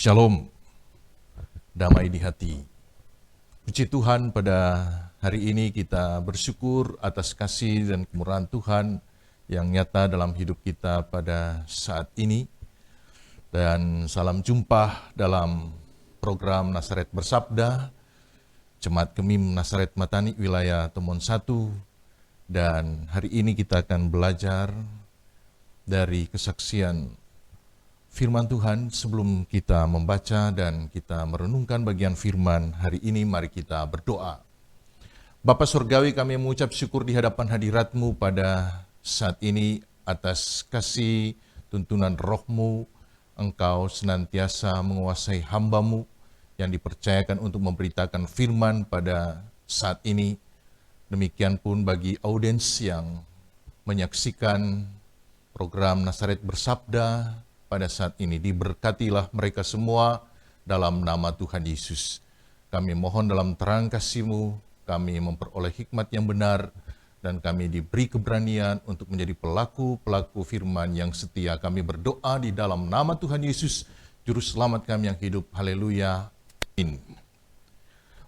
Shalom, damai di hati. Puji Tuhan, pada hari ini kita bersyukur atas kasih dan kemurahan Tuhan yang nyata dalam hidup kita pada saat ini. Dan salam jumpa dalam program Nasaret Bersabda, Jemaat Kemim Nasaret Matani wilayah Temon 1. Dan hari ini kita akan belajar dari kesaksian firman Tuhan. Sebelum kita membaca dan kita merenungkan bagian firman hari ini, mari kita berdoa. Bapa Surgawi, kami mengucap syukur di hadapan hadirat-Mu pada saat ini atas kasih tuntunan Roh-Mu. Engkau senantiasa menguasai hamba-Mu yang dipercayakan untuk memberitakan firman pada saat ini. Demikian pun bagi audiens yang menyaksikan program Nasaret Bersabda pada saat ini, diberkatilah mereka semua dalam nama Tuhan Yesus. Kami mohon dalam terang kasih-Mu, kami memperoleh hikmat yang benar, dan kami diberi keberanian untuk menjadi pelaku-pelaku firman yang setia. Kami berdoa di dalam nama Tuhan Yesus, Juru Selamat kami yang hidup. Haleluya. Amin.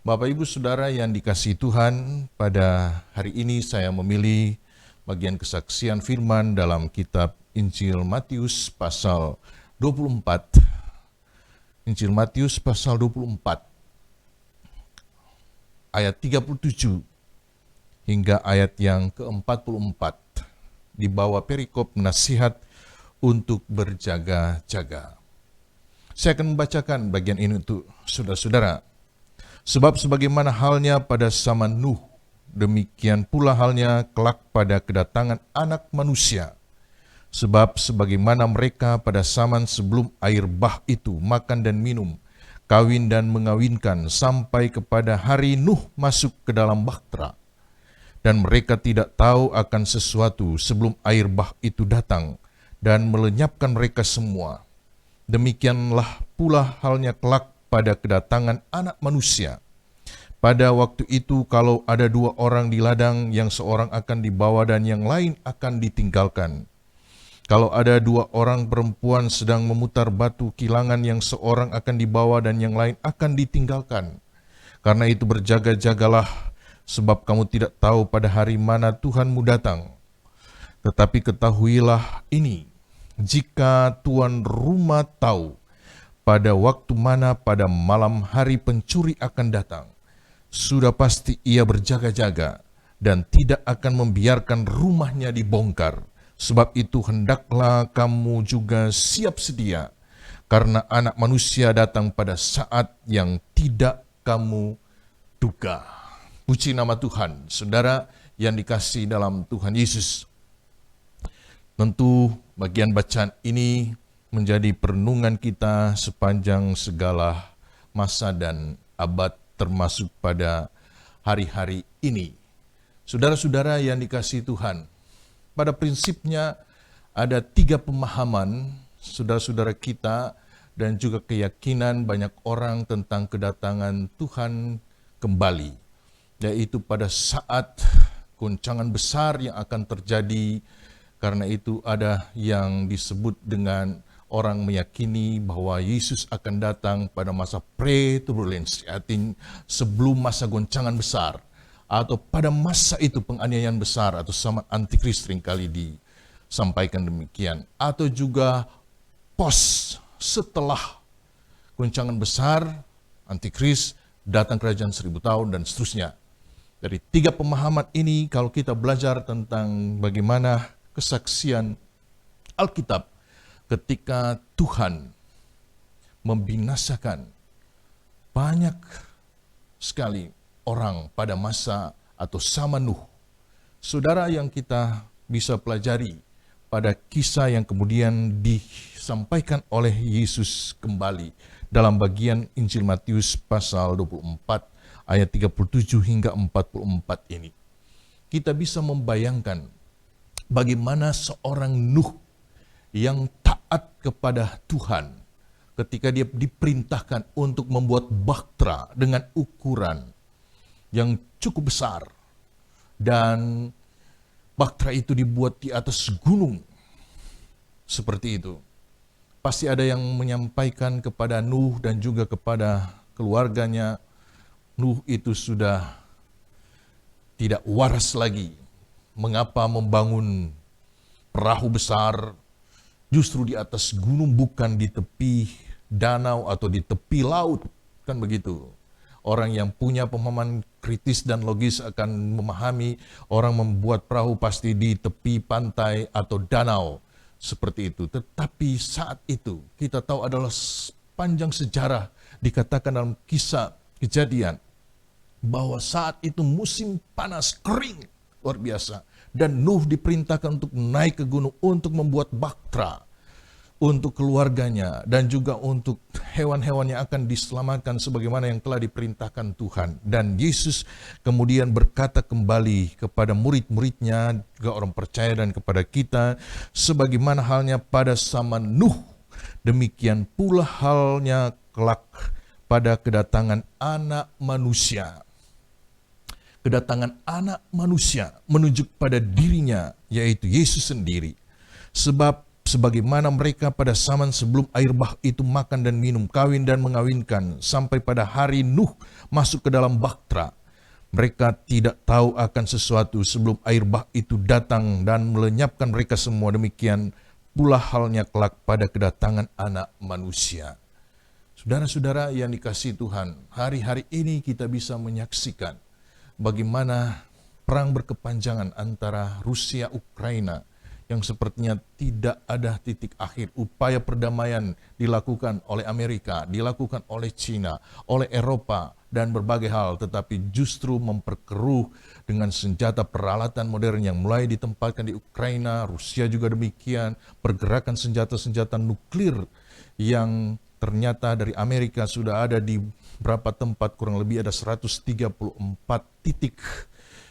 Bapak, Ibu, Saudara yang dikasihi Tuhan, pada hari ini saya memilih bagian kesaksian firman dalam kitab Injil Matius pasal 24. Injil Matius pasal 24, ayat 37 hingga ayat yang ke-44, di bawah perikop nasihat untuk berjaga-jaga. Saya akan membacakan bagian ini untuk saudara-saudara. Sebab sebagaimana halnya pada zaman Nuh, demikian pula halnya kelak pada kedatangan Anak Manusia. Sebab sebagaimana mereka pada zaman sebelum air bah itu makan dan minum, kawin dan mengawinkan, sampai kepada hari Nuh masuk ke dalam bahtera. Dan mereka tidak tahu akan sesuatu sebelum air bah itu datang dan melenyapkan mereka semua. Demikianlah pula halnya kelak pada kedatangan Anak Manusia. Pada waktu itu, kalau ada dua orang di ladang, yang seorang akan dibawa dan yang lain akan ditinggalkan. Kalau ada dua orang perempuan sedang memutar batu kilangan, yang seorang akan dibawa dan yang lain akan ditinggalkan. Karena itu berjaga-jagalah, sebab kamu tidak tahu pada hari mana Tuhanmu datang. Tetapi ketahuilah ini, jika tuan rumah tahu pada waktu mana pada malam hari pencuri akan datang, sudah pasti ia berjaga-jaga dan tidak akan membiarkan rumahnya dibongkar. Sebab itu hendaklah kamu juga siap sedia, karena Anak Manusia datang pada saat yang tidak kamu duga. Puji nama Tuhan. Saudara yang dikasihi dalam Tuhan Yesus, tentu bagian bacaan ini menjadi perenungan kita sepanjang segala masa dan abad, termasuk pada hari-hari ini. Saudara-saudara yang dikasihi Tuhan, pada prinsipnya ada 3 pemahaman saudara-saudara kita dan juga keyakinan banyak orang tentang kedatangan Tuhan kembali, yaitu pada saat goncangan besar yang akan terjadi. Karena itu ada yang disebut dengan orang meyakini bahwa Yesus akan datang pada masa pre-turbulensi, artinya sebelum masa goncangan besar, atau pada masa itu penganiayaan besar atau zaman antikris seringkali disampaikan demikian, atau juga pos setelah goncangan besar antikris datang kerajaan 1000 tahun dan seterusnya. Dari 3 pemahaman ini, kalau kita belajar tentang bagaimana kesaksian Alkitab ketika Tuhan membinasakan banyak sekali orang pada masa atau zaman Nuh. Saudara yang kita bisa pelajari pada kisah yang kemudian disampaikan oleh Yesus kembali dalam bagian Injil Matius pasal 24 ayat 37 hingga 44 ini. Kita bisa membayangkan bagaimana seorang Nuh yang taat kepada Tuhan ketika dia diperintahkan untuk membuat bahtera dengan ukuran yang cukup besar, dan bahtera itu dibuat di atas gunung seperti itu. Pasti ada yang menyampaikan kepada Nuh dan juga kepada keluarganya, Nuh itu sudah tidak waras lagi. Mengapa membangun perahu besar justru di atas gunung, bukan di tepi danau atau di tepi laut? Kan begitu. Orang yang punya pemahaman kritis dan logis akan memahami orang membuat perahu pasti di tepi pantai atau danau. Seperti itu. Tetapi saat itu kita tahu adalah panjang sejarah dikatakan dalam kisah Kejadian bahwa saat itu musim panas kering luar biasa. Dan Nuh diperintahkan untuk naik ke gunung untuk membuat bahtera untuk keluarganya dan juga untuk hewan-hewan yang akan diselamatkan sebagaimana yang telah diperintahkan Tuhan. Dan Yesus kemudian berkata kembali kepada murid-muridnya, juga orang percaya dan kepada kita, sebagaimana halnya pada zaman Nuh, demikian pula halnya kelak pada kedatangan Anak Manusia. Kedatangan Anak Manusia menunjuk pada dirinya, yaitu Yesus sendiri. Sebab sebagaimana mereka pada zaman sebelum air bah itu makan dan minum, kawin dan mengawinkan, sampai pada hari Nuh masuk ke dalam bahtera. Mereka tidak tahu akan sesuatu sebelum air bah itu datang dan melenyapkan mereka semua. Demikian pula halnya kelak pada kedatangan Anak Manusia. Saudara-saudara yang dikasihi Tuhan, hari-hari ini kita bisa menyaksikan bagaimana perang berkepanjangan antara Rusia Ukraina yang sepertinya tidak ada titik akhir. Upaya perdamaian dilakukan oleh Amerika, dilakukan oleh China, oleh Eropa, dan berbagai hal, tetapi justru memperkeruh dengan senjata peralatan modern yang mulai ditempatkan di Ukraina. Rusia juga demikian, pergerakan senjata-senjata nuklir yang ternyata dari Amerika sudah ada di beberapa tempat, kurang lebih ada 134 titik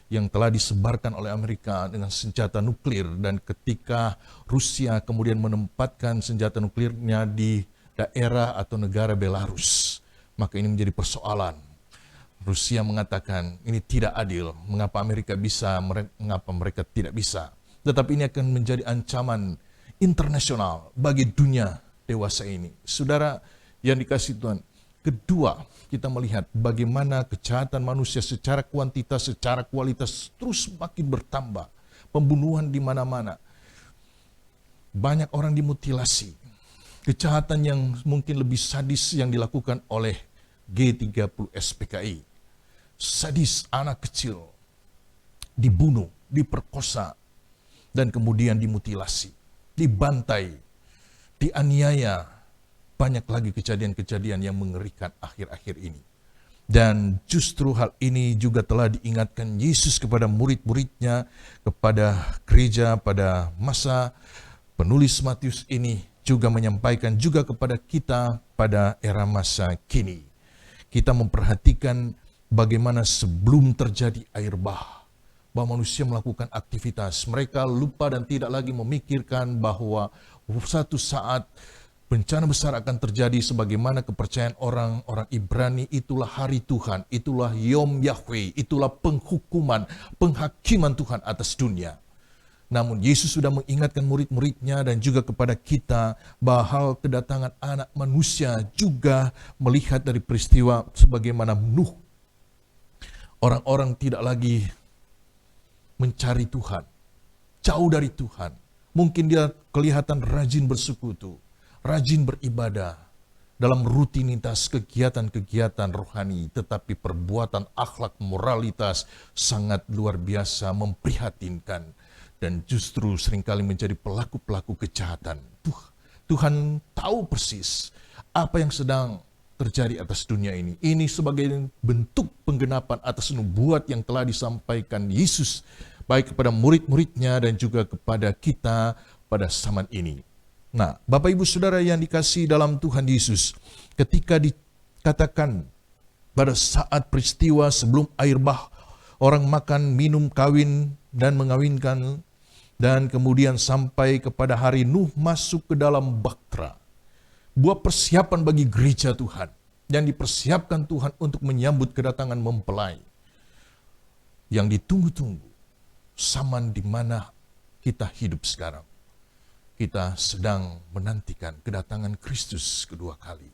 yang telah disebarkan oleh Amerika dengan senjata nuklir. Dan ketika Rusia kemudian menempatkan senjata nuklirnya di daerah atau negara Belarus, maka ini menjadi persoalan. Rusia mengatakan ini tidak adil, mengapa Amerika bisa, mengapa mereka tidak bisa. Tetapi ini akan menjadi ancaman internasional bagi dunia dewasa ini. Saudara yang dikasihi Tuhan, kedua, kita melihat bagaimana kejahatan manusia secara kuantitas, secara kualitas terus makin bertambah. Pembunuhan di mana-mana. Banyak orang dimutilasi. Kejahatan yang mungkin lebih sadis yang dilakukan oleh G30 SPKI. Sadis, anak kecil dibunuh, diperkosa, dan kemudian dimutilasi, dibantai, dianiaya. Banyak lagi kejadian-kejadian yang mengerikan akhir-akhir ini. Dan justru hal ini juga telah diingatkan Yesus kepada murid-muridnya, kepada gereja pada masa penulis Matius ini, juga menyampaikan juga kepada kita pada era masa kini. Kita memperhatikan bagaimana sebelum terjadi air bah, bahwa manusia melakukan aktivitas. Mereka lupa dan tidak lagi memikirkan bahwa suatu saat bencana besar akan terjadi sebagaimana kepercayaan orang-orang Ibrani. Itulah hari Tuhan, itulah Yom Yahweh, itulah penghukuman, penghakiman Tuhan atas dunia. Namun Yesus sudah mengingatkan murid-muridnya dan juga kepada kita bahwa hal kedatangan Anak Manusia juga melihat dari peristiwa sebagaimana Nuh. Orang-orang tidak lagi mencari Tuhan, jauh dari Tuhan. Mungkin dia kelihatan rajin bersekutu, rajin beribadah dalam rutinitas kegiatan-kegiatan rohani, tetapi perbuatan akhlak moralitas sangat luar biasa memprihatinkan dan justru seringkali menjadi pelaku-pelaku kejahatan. Tuhan tahu persis apa yang sedang terjadi atas dunia ini. Ini sebagai bentuk penggenapan atas nubuat yang telah disampaikan Yesus baik kepada murid-muridnya dan juga kepada kita pada zaman ini. Nah, Bapak Ibu Saudara yang dikasihi dalam Tuhan Yesus, ketika dikatakan pada saat peristiwa sebelum air bah, orang makan, minum, kawin, dan mengawinkan, dan kemudian sampai kepada hari Nuh masuk ke dalam bahtera. Buat persiapan bagi gereja Tuhan, yang dipersiapkan Tuhan untuk menyambut kedatangan mempelai. Yang ditunggu-tunggu, zaman di mana kita hidup sekarang. kita sedang menantikan kedatangan Kristus kedua kali.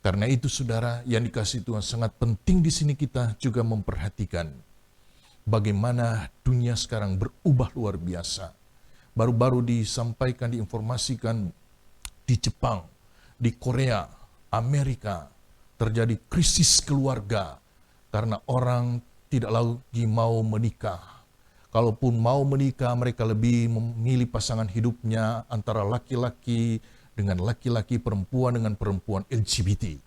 Karena itu saudara yang dikasihi Tuhan, sangat penting di sini kita juga memperhatikan bagaimana dunia sekarang berubah luar biasa. Baru-baru disampaikan, diinformasikan di Jepang, di Korea, Amerika, terjadi krisis keluarga karena orang tidak lagi mau menikah. Kalaupun mau menikah, mereka lebih memilih pasangan hidupnya antara laki-laki dengan laki-laki, perempuan dengan perempuan, LGBT.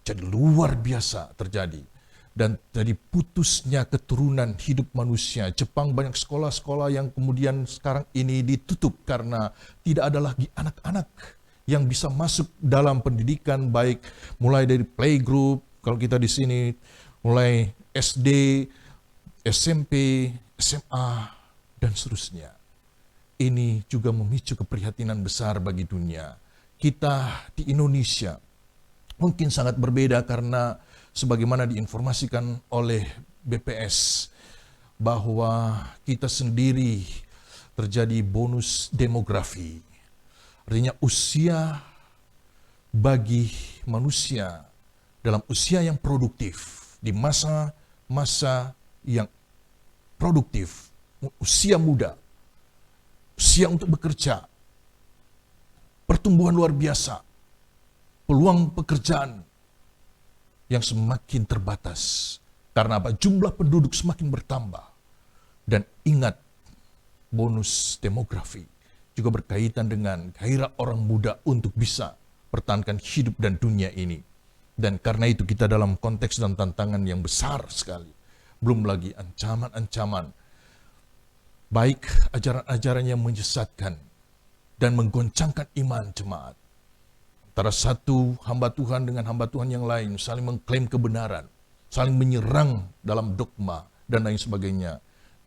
Jadi luar biasa terjadi. Dan jadi putusnya keturunan hidup manusia. Jepang banyak sekolah-sekolah yang kemudian sekarang ini ditutup karena tidak ada lagi anak-anak yang bisa masuk dalam pendidikan, baik mulai dari playgroup, kalau kita di sini mulai SD, SMP, SMA, dan seterusnya. Ini juga memicu keprihatinan besar bagi dunia. Kita di Indonesia mungkin sangat berbeda karena sebagaimana diinformasikan oleh BPS bahwa kita sendiri terjadi bonus demografi. Artinya usia bagi manusia dalam usia yang produktif, di masa-masa yang produktif, usia muda, usia untuk bekerja, pertumbuhan luar biasa, peluang pekerjaan yang semakin terbatas. Karena apa? Jumlah penduduk semakin bertambah. Dan ingat, bonus demografi juga berkaitan dengan gairah orang muda untuk bisa pertahankan hidup dan dunia ini. Dan karena itu kita dalam konteks dan tantangan yang besar sekali. Belum lagi ancaman-ancaman, baik ajaran-ajaran yang menyesatkan dan menggoncangkan iman jemaat. Antara satu hamba Tuhan dengan hamba Tuhan yang lain, saling mengklaim kebenaran, saling menyerang dalam dogma, dan lain sebagainya.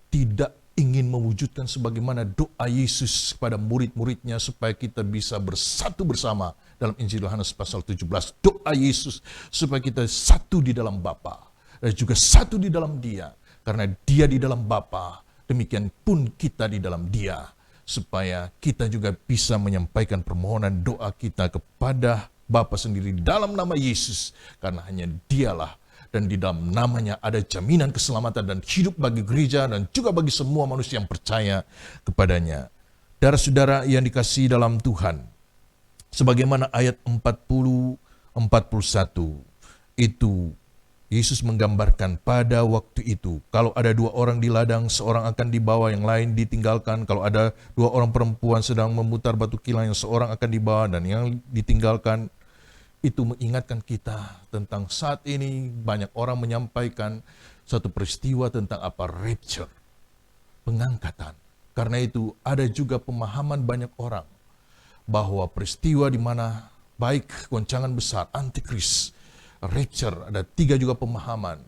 Tidak ingin mewujudkan sebagaimana doa Yesus kepada murid-muridnya supaya kita bisa bersatu bersama dalam Injil Yohanes pasal 17. Doa Yesus supaya kita satu di dalam Bapa dan juga satu di dalam Dia. Karena Dia di dalam Bapa, demikian pun kita di dalam Dia. Supaya kita juga bisa menyampaikan permohonan doa kita kepada Bapa sendiri dalam nama Yesus. Karena hanya Dialah dan di dalam namanya ada jaminan keselamatan dan hidup bagi gereja dan juga bagi semua manusia yang percaya kepadanya. Saudara-saudara yang dikasihi dalam Tuhan, sebagaimana ayat 40-41 itu Yesus menggambarkan pada waktu itu, kalau ada 2 orang di ladang, seorang akan dibawa, yang lain ditinggalkan. Kalau ada 2 orang perempuan sedang memutar batu kilang, yang seorang akan dibawa dan yang ditinggalkan. Itu mengingatkan kita tentang saat ini banyak orang menyampaikan satu peristiwa tentang apa? Rapture, pengangkatan. Karena itu ada juga pemahaman banyak orang bahwa peristiwa di mana baik goncangan besar, antikris, rapture, ada 3 juga pemahaman,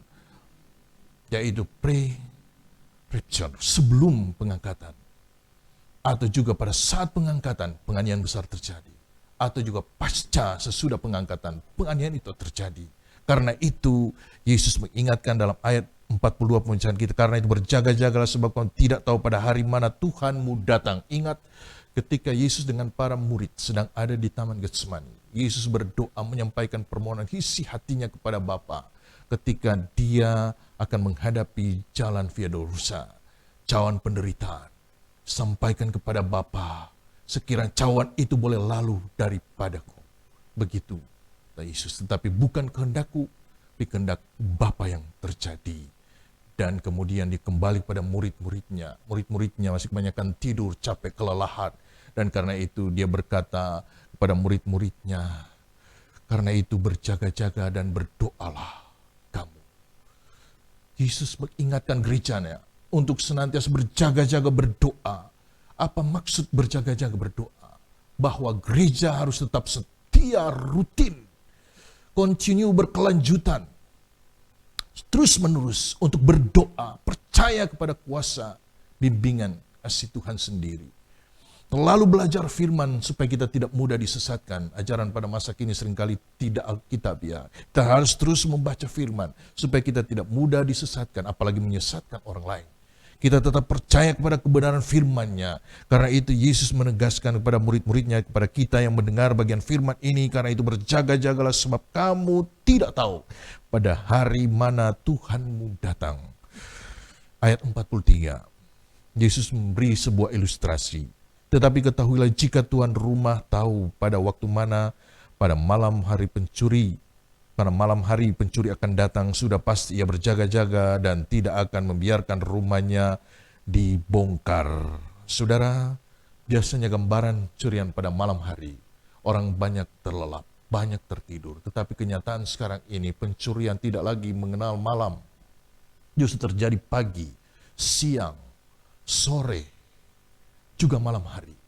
yaitu pre-rapture, sebelum pengangkatan, atau juga pada saat pengangkatan, penganiayaan besar terjadi, atau juga pasca sesudah pengangkatan, penganiayaan itu terjadi. Karena itu, Yesus mengingatkan dalam ayat 42 pembicaraan kita, karena itu berjaga-jagalah sebab kamu tidak tahu pada hari mana Tuhanmu datang. Ingat, ketika Yesus dengan para murid sedang ada di Taman Getsemani, Yesus berdoa menyampaikan permohonan isi hatinya kepada Bapa ketika dia akan menghadapi jalan Via Dolorosa, cawan penderitaan. Sampaikan kepada Bapa, sekiranya cawan itu boleh lalu daripadaku. Begitu Yesus, tetapi bukan kehendakku, tapi kehendak Bapa yang terjadi. Dan kemudian dikembali kepada murid-muridnya. Murid-muridnya masih kebanyakan tidur, capek, kelelahan. Dan karena itu dia berkata kepada murid-muridnya, karena itu berjaga-jaga dan berdoalah kamu. Yesus mengingatkan gerejanya untuk senantiasa berjaga-jaga berdoa. Apa maksud berjaga-jaga berdoa? Bahwa gereja harus tetap setia, rutin, continue, berkelanjutan, terus-menerus untuk berdoa, percaya kepada kuasa bimbingan kasih Tuhan sendiri. Lalu belajar firman supaya kita tidak mudah disesatkan. Ajaran pada masa kini seringkali tidak Alkitab ya. Kita harus terus membaca firman supaya kita tidak mudah disesatkan, apalagi menyesatkan orang lain. Kita tetap percaya kepada kebenaran firman-Nya. Karena itu Yesus menegaskan kepada murid-muridnya, kepada kita yang mendengar bagian firman ini, karena itu berjaga-jagalah sebab kamu tidak tahu pada hari mana Tuhanmu datang. Ayat 43, Yesus memberi sebuah ilustrasi. Tetapi ketahuilah jika tuan rumah tahu pada waktu mana, pada malam hari pencuri akan datang, sudah pasti ia berjaga-jaga dan tidak akan membiarkan rumahnya dibongkar. Saudara, biasanya gambaran curian pada malam hari, orang banyak terlelap, banyak tertidur. Tetapi kenyataan sekarang ini, pencurian tidak lagi mengenal malam. Justru terjadi pagi, siang, sore, juga malam hari.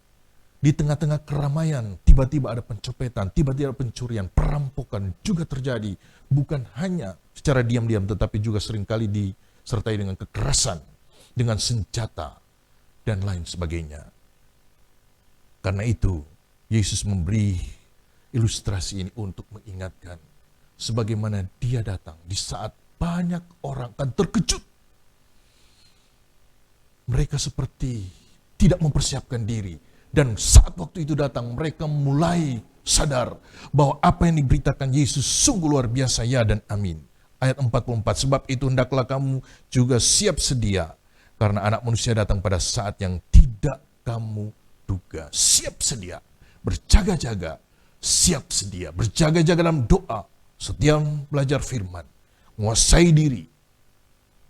Di tengah-tengah keramaian, tiba-tiba ada pencopetan, tiba-tiba ada pencurian, perampokan juga terjadi. Bukan hanya secara diam-diam, tetapi juga seringkali disertai dengan kekerasan, dengan senjata, dan lain sebagainya. Karena itu, Yesus memberi ilustrasi ini untuk mengingatkan sebagaimana Dia datang di saat banyak orang akan terkejut. Mereka seperti tidak mempersiapkan diri. Dan saat waktu itu datang, mereka mulai sadar bahwa apa yang diberitakan Yesus sungguh luar biasa, ya dan amin. Ayat 44, sebab itu hendaklah kamu juga siap sedia, karena anak manusia datang pada saat yang tidak kamu duga. Siap sedia, berjaga-jaga, siap sedia, berjaga-jaga dalam doa, setia belajar firman, menguasai diri,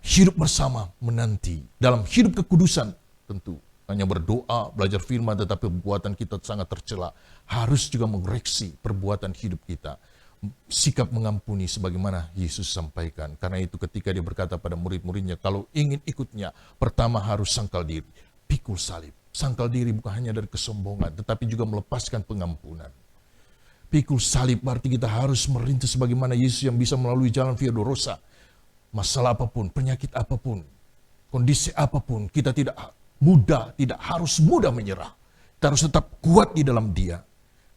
hidup bersama, menanti, dalam hidup kekudusan tentu. Hanya berdoa, belajar firman, tetapi perbuatan kita sangat tercela. Harus juga mengoreksi perbuatan hidup kita. Sikap mengampuni sebagaimana Yesus sampaikan. Karena itu ketika Dia berkata pada murid-muridnya, kalau ingin ikutnya, pertama harus sangkal diri. Pikul salib. Sangkal diri bukan hanya dari kesombongan, tetapi juga melepaskan pengampunan. Pikul salib berarti kita harus merintis sebagaimana Yesus yang bisa melalui jalan Via Dolorosa. Masalah apapun, penyakit apapun, kondisi apapun, kita tidak harus mudah menyerah. Kita harus tetap kuat di dalam Dia.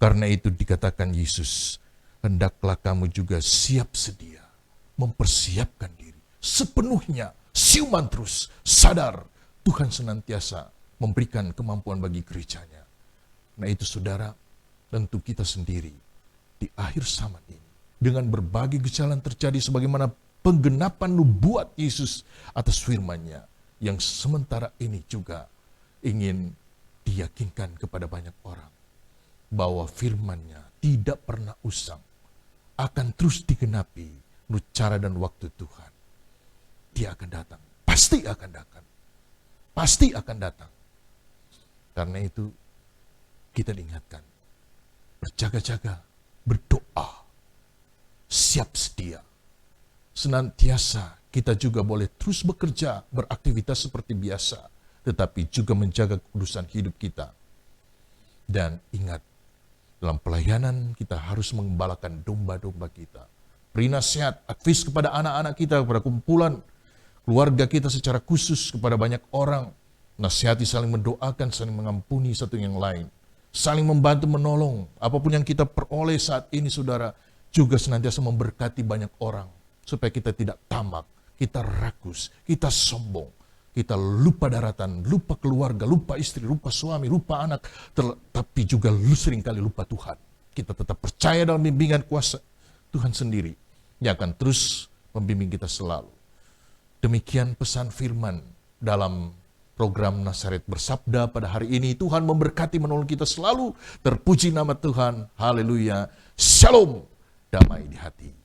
Karena itu dikatakan Yesus, hendaklah kamu juga siap sedia, mempersiapkan diri sepenuhnya, siuman terus, sadar Tuhan senantiasa memberikan kemampuan bagi gerejanya. Nah itu saudara, tentu kita sendiri di akhir zaman ini, dengan berbagai gejala terjadi sebagaimana penggenapan nubuat Yesus atas firman-Nya, yang sementara ini juga ingin diyakinkan kepada banyak orang bahwa firman-Nya tidak pernah usang, akan terus digenapi menurut cara dan waktu Tuhan. Dia akan datang, pasti akan datang, pasti akan datang. Karena itu kita diingatkan, berjaga-jaga, berdoa, siap sedia, senantiasa. Kita juga boleh terus bekerja, beraktivitas seperti biasa, tetapi juga menjaga kekudusan hidup kita. Dan ingat, dalam pelayanan kita harus mengembalakan domba-domba kita. Beri nasihat, advis kepada anak-anak kita, kepada kumpulan keluarga kita secara khusus, kepada banyak orang. Nasihati, saling mendoakan, saling mengampuni satu yang lain. Saling membantu, menolong. Apapun yang kita peroleh saat ini, saudara, juga senantiasa memberkati banyak orang. Supaya kita tidak tamak, kita rakus, kita sombong, kita lupa daratan, lupa keluarga, lupa istri, lupa suami, lupa anak, tapi juga seringkali lupa Tuhan. Kita tetap percaya dalam bimbingan kuasa Tuhan sendiri, yang akan terus membimbing kita selalu. Demikian pesan firman dalam program Nazaret Bersabda pada hari ini. Tuhan memberkati, menolong kita selalu. Terpuji nama Tuhan. Haleluya. Shalom. Damai di hati.